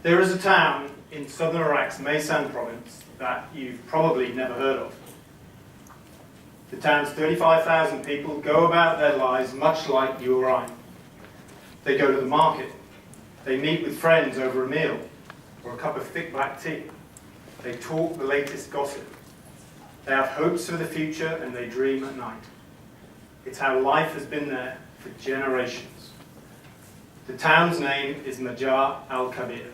There is a town in southern Iraq's Maysan province that you've probably never heard of. The town's 35,000 people go about their lives much like you or I. They go to the market. They meet with friends over a meal or a cup of thick black tea. They talk the latest gossip. They have hopes for the future and they dream at night. It's how life has been there for generations. The town's name is Majar al-Kabir.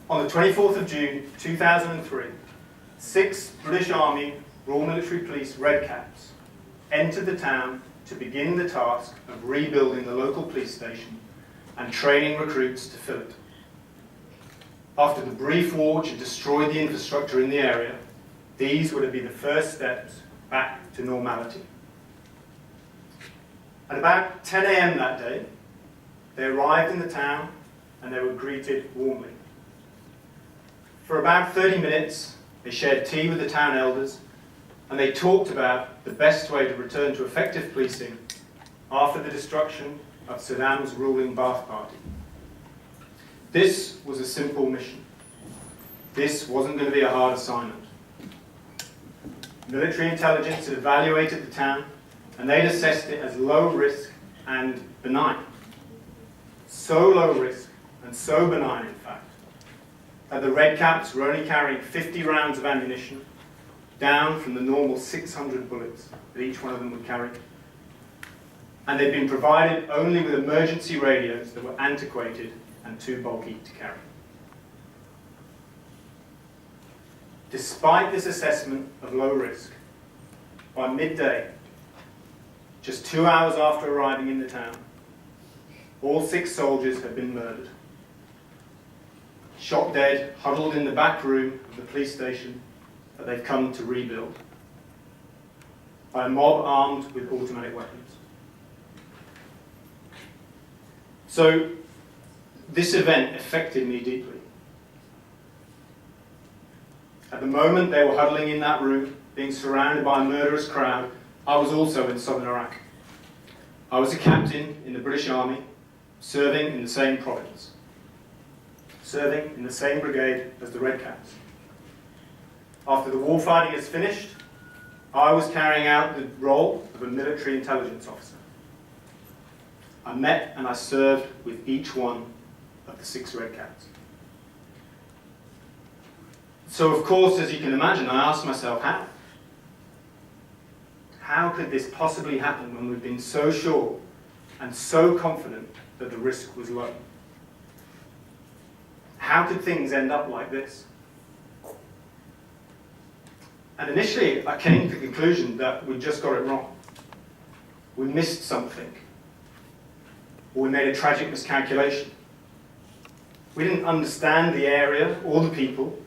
On the 24th of June 2003, 6 British Army Royal Military Police Redcaps entered the town to begin the task of rebuilding the local police station and training recruits to fill it. After the brief war which had destroyed the infrastructure in the area, these were to be the first steps back to normality. At about 10 a.m. that day, they arrived in the town and they were greeted warmly. For about 30 minutes, they shared tea with the town elders and they talked about the best way to return to effective policing after the destruction of Saddam's ruling Ba'ath Party. This was a simple mission. This wasn't going to be a hard assignment. Military intelligence had evaluated the town and they'd assessed it as low risk and benign. So low risk and so benign, in fact, that the Redcaps were only carrying 50 rounds of ammunition, down from the normal 600 bullets that each one of them would carry. And they'd been provided only with emergency radios that were antiquated and too bulky to carry. Despite this assessment of low risk, by midday, just 2 hours after arriving in the town, all 6 soldiers had been murdered. Shot dead, huddled in the back room of the police station that they've come to rebuild, by a mob armed with automatic weapons. So, this event affected me deeply. At the moment they were huddling in that room, being surrounded by a murderous crowd, I was also in southern Iraq. I was a captain in the British Army, serving in the same province, serving in the same brigade as the Redcaps. After the warfighting is finished, I was carrying out the role of a military intelligence officer. I met and I served with each one of the 6 Redcaps. So of course, as you can imagine, I asked myself, how? How could this possibly happen when we've been so sure and so confident that the risk was low? How could things end up like this? And initially, I came to the conclusion that we just got it wrong. We missed something. Or we made a tragic miscalculation. We didn't understand the area or the people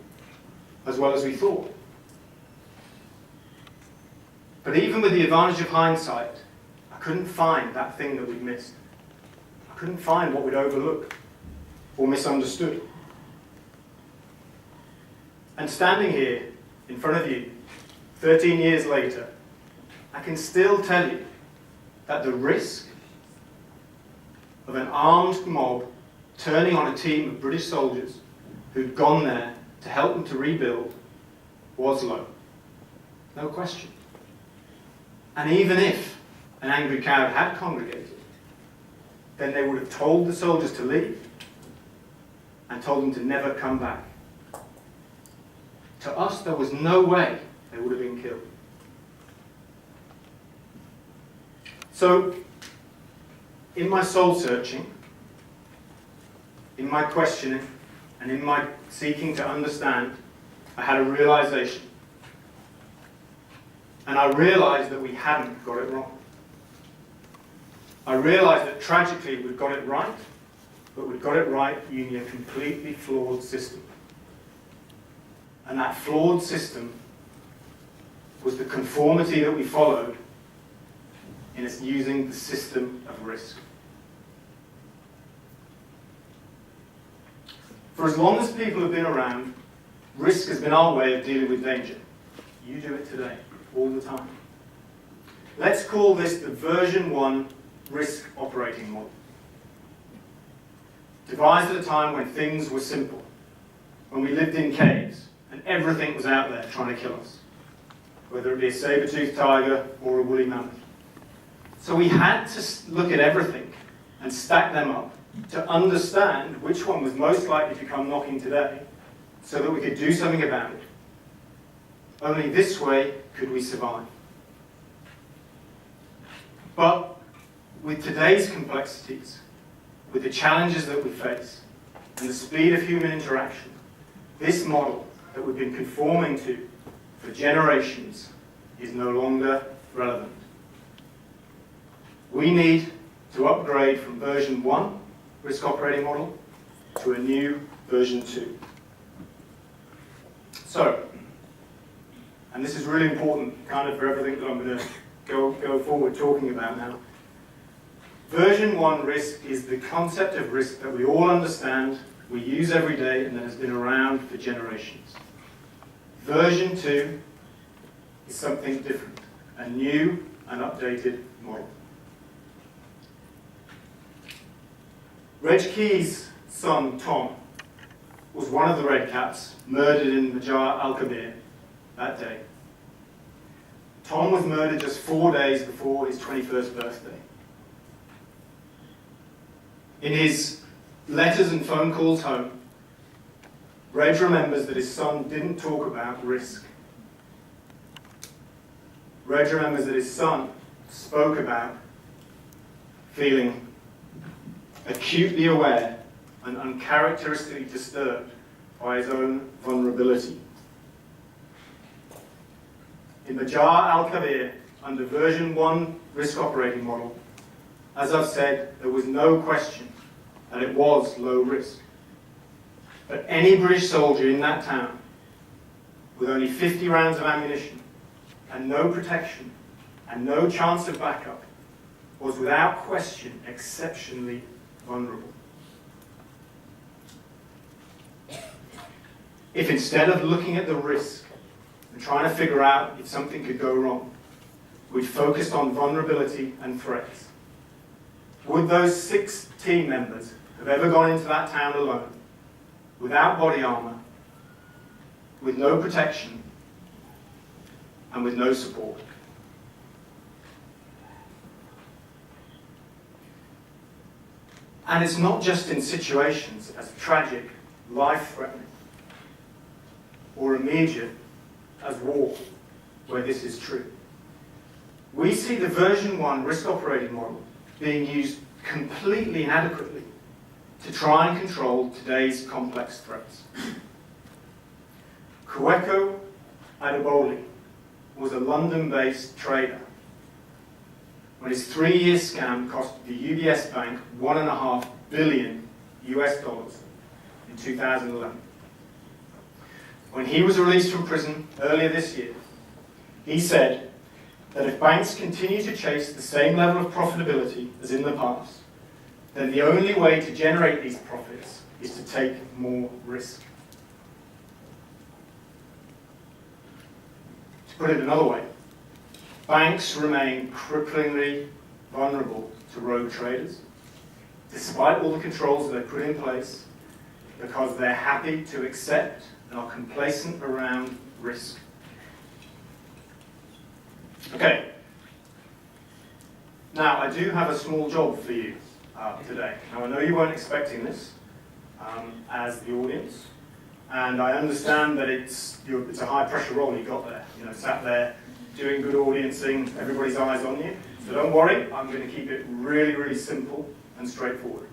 as well as we thought. But even with the advantage of hindsight, I couldn't find that thing that we'd missed. I couldn't find what we'd overlooked or misunderstood. And standing here in front of you, 13 years later, I can still tell you that the risk of an armed mob turning on a team of British soldiers who'd gone there to help them to rebuild was low. No question. And even if an angry crowd had congregated, then they would have told the soldiers to leave and told them to never come back. To us, there was no way they would have been killed. So, in my soul searching, in my questioning, and in my seeking to understand, I had a realization. And I realized that we hadn't got it wrong. I realized that tragically we'd got it right, but we'd got it right using a completely flawed system. And that flawed system was the conformity that we followed in its using the system of risk. For as long as people have been around, risk has been our way of dealing with danger. You do it today, all the time. Let's call this the version 1 risk operating model. devised at a time when things were simple, when we lived in caves and everything was out there trying to kill us, whether it be a saber-toothed tiger or a woolly mammoth. So we had to look at everything and stack them up to understand which one was most likely to come knocking today so that we could do something about it. Only this way could we survive. But with today's complexities, with the challenges that we face, and the speed of human interaction, this model that we've been conforming to for generations is no longer relevant. We need to upgrade from version 1 risk operating model to a new version 2. So, and this is really important kind of for everything that I'm going to go forward talking about now. Version 1 risk is the concept of risk that we all understand, we use every day, and that has been around for generations. Version 2 is something different, a new and updated model. Reg Key's son, Tom, was one of the Red Caps murdered in Majar al-Kabir that day. Tom was murdered just 4 days before his 21st birthday. In his letters and phone calls home, Reg remembers that his son didn't talk about risk. Reg remembers that his son spoke about feeling acutely aware and uncharacteristically disturbed by his own vulnerability. In Majar al-Kabir, under version 1 risk operating model, as I've said, there was no question that it was low risk. But any British soldier in that town, with only 50 rounds of ammunition, and no protection, and no chance of backup, was without question exceptionally vulnerable. If instead of looking at the risk and trying to figure out if something could go wrong, we'd focused on vulnerability and threats, would those 6 team members have ever gone into that town alone, without body armor, with no protection, and with no support? And it's not just in situations as tragic, life-threatening, or immediate as war, where this is true. We see the version 1 risk operating model being used completely inadequately to try and control today's complex threats. Kweku Adeboli was a London-based trader when his 3-year scam cost the UBS bank $1.5 billion in 2011. When he was released from prison earlier this year, he said that if banks continue to chase the same level of profitability as in the past, then the only way to generate these profits is to take more risk. To put it another way, banks remain cripplingly vulnerable to rogue traders, despite all the controls that they put in place, because they're happy to accept and are complacent around risk. Okay. Now, I do have a small job for you today. Now, I know you weren't expecting this as the audience, and I understand that it's a high-pressure role you got there. You know, sat there doing good audiencing, everybody's eyes on you. So don't worry, I'm going to keep it really, really simple and straightforward.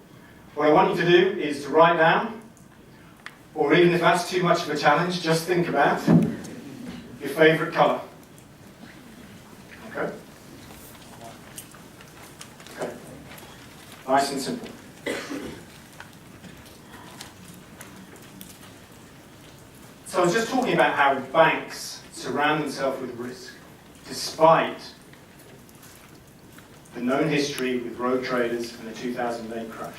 What I want you to do is to write down, or even if that's too much of a challenge, just think about your favourite colour. Okay? Okay. Nice and simple. So I was just talking about how banks surround themselves with risk, despite the known history with rogue traders and the 2008 crash.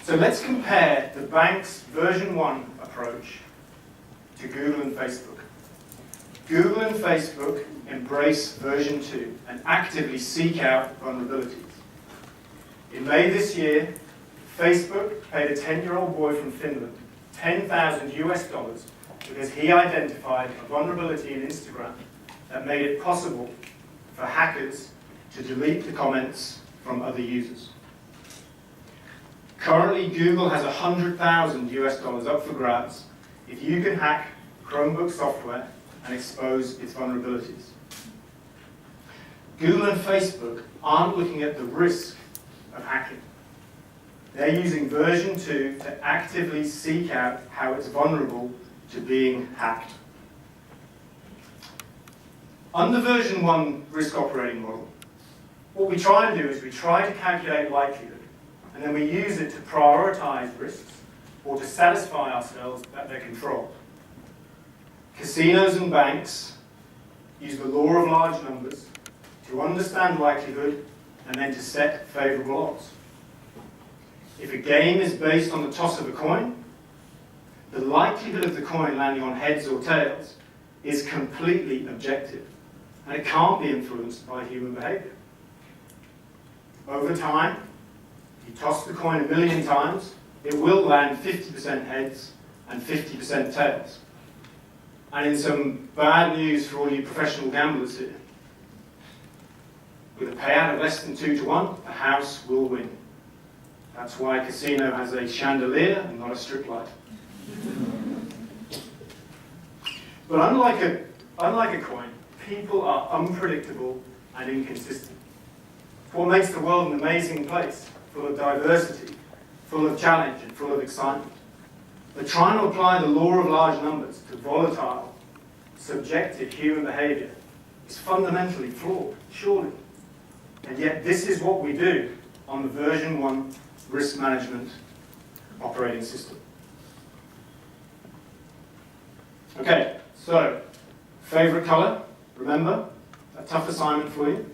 So let's compare the bank's version 1 approach to Google and Facebook. Google and Facebook embrace version 2 and actively seek out vulnerabilities. In May this year, Facebook paid a 10-year-old boy from Finland $10,000 because he identified a vulnerability in Instagram that made it possible for hackers to delete the comments from other users. Currently, Google has $100,000 up for grabs if you can hack Chromebook software and expose its vulnerabilities. Google and Facebook aren't looking at the risk of hacking. They're using version 2 to actively seek out how it's vulnerable to being hacked. Under version 1 risk operating model, what we try to do is we try to calculate likelihood, and then we use it to prioritize risks or to satisfy ourselves that they're controlled. Casinos and banks use the law of large numbers to understand likelihood and then to set favorable odds. If a game is based on the toss of a coin, the likelihood of the coin landing on heads or tails is completely objective, and it can't be influenced by human behavior. Over time, if you toss the coin 1,000,000 times, it will land 50% heads and 50% tails. And in some bad news for all you professional gamblers here, with a payout of less than 2 to 1, the house will win. That's why a casino has a chandelier and not a strip light. But unlike a coin, people are unpredictable and inconsistent. It's what makes the world an amazing place, full of diversity, full of challenge, and full of excitement. But trying to apply the law of large numbers to volatile, subjective human behavior is fundamentally flawed, surely. And yet this is what we do on the version 1 risk management operating system. Okay, so favorite color, remember, a tough assignment for you.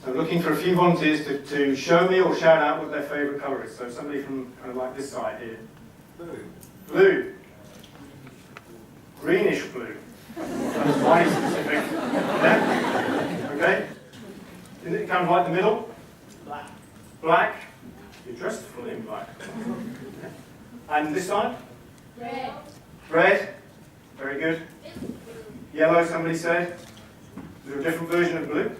So looking for a few volunteers to show me or shout out what their favorite color is. So somebody from kind of like this side here. Blue. Blue. Greenish blue. That's quite specific. Yeah? Okay. Isn't it kind of like the middle? Black. Black. You're dressed fully in black. And this side? Red. Red. Very good. Yellow, somebody said. Is there a different version of blue?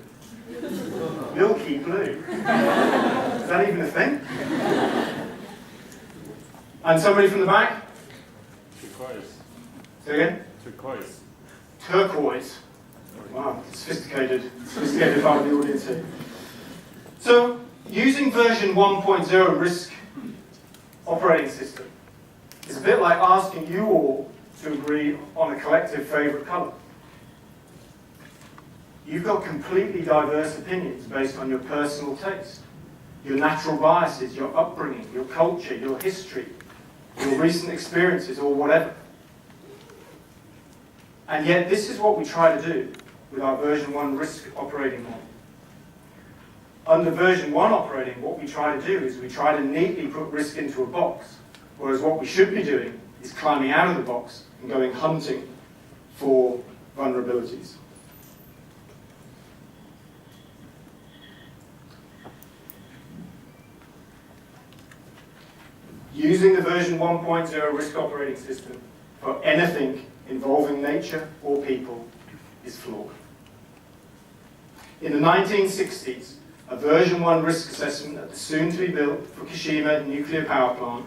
Milky blue. Is that even a thing? And somebody from the back? Turquoise. Say again? Turquoise. Turquoise. Wow, sophisticated part of the audience here. So, using version 1.0 risk operating system is a bit like asking you all to agree on a collective favorite color. You've got completely diverse opinions based on your personal taste, your natural biases, your upbringing, your culture, your history, your recent experiences, or whatever. And yet this is what we try to do with our version 1 risk operating model. Under version 1 operating, what we try to do is we try to neatly put risk into a box, whereas what we should be doing is climbing out of the box and going hunting for vulnerabilities. Using the version 1.0 risk operating system for anything involving nature or people is flawed. In the 1960s, a version 1 risk assessment at the soon-to-be-built Fukushima nuclear power plant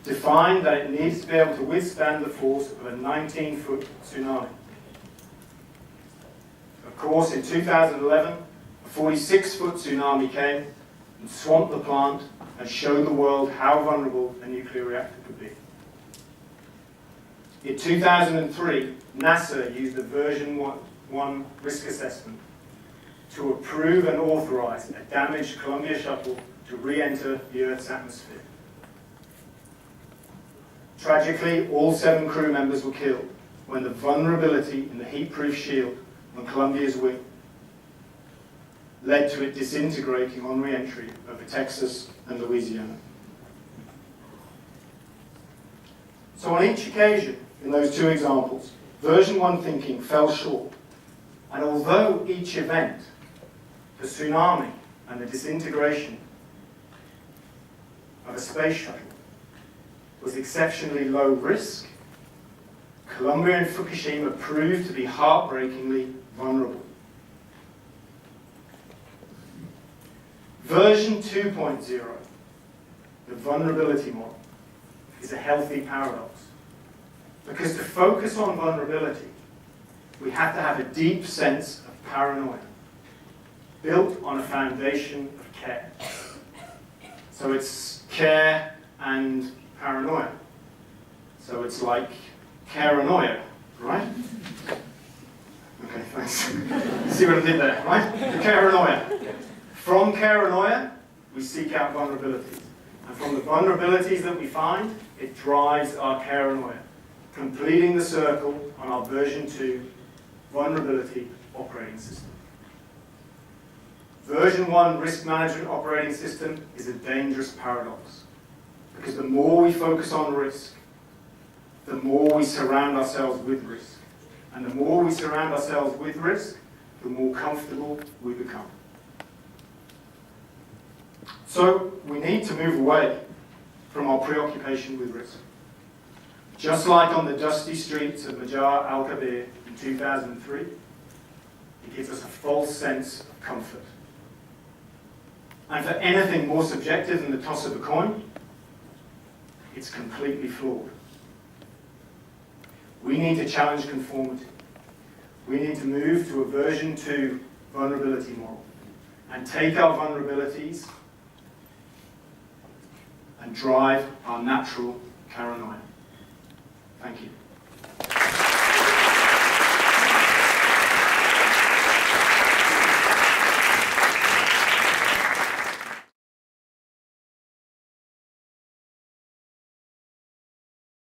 defined that it needs to be able to withstand the force of a 19-foot tsunami. Of course, in 2011, a 46-foot tsunami came and swamped the plant and showed the world how vulnerable a nuclear reactor could be. In 2003, NASA used a version 1 risk assessment to approve and authorize a damaged Columbia shuttle to re-enter the Earth's atmosphere. Tragically, all 7 crew members were killed when the vulnerability in the heat-proof shield on Columbia's wing led to it disintegrating on re-entry over Texas and Louisiana. So on each occasion, in those 2 examples, version 1 thinking fell short. And although each event, the tsunami and the disintegration of a a space shuttle was exceptionally low risk, Columbia and Fukushima proved to be heartbreakingly vulnerable. Version 2.0, the vulnerability model, is a healthy paradox. Because to focus on vulnerability, we have to have a deep sense of paranoia, built on a foundation of care. So it's care and paranoia. So it's like caranoia, right? Okay, thanks. See what I did there, right? The caranoia. From caranoia, we seek out vulnerabilities. And from the vulnerabilities that we find, it drives our caranoia, completing the circle on our version 2 vulnerability operating system. Version 1 risk management operating system is a dangerous paradox, because the more we focus on risk, the more we surround ourselves with risk. And the more we surround ourselves with risk, the more comfortable we become. So we need to move away from our preoccupation with risk. Just like on the dusty streets of Majar al-Kabir in 2003, it gives us a false sense of comfort. And for anything more subjective than the toss of a coin, it's completely flawed. We need to challenge conformity. We need to move to a version 2 vulnerability model and take our vulnerabilities and drive our natural paranoia. Thank you.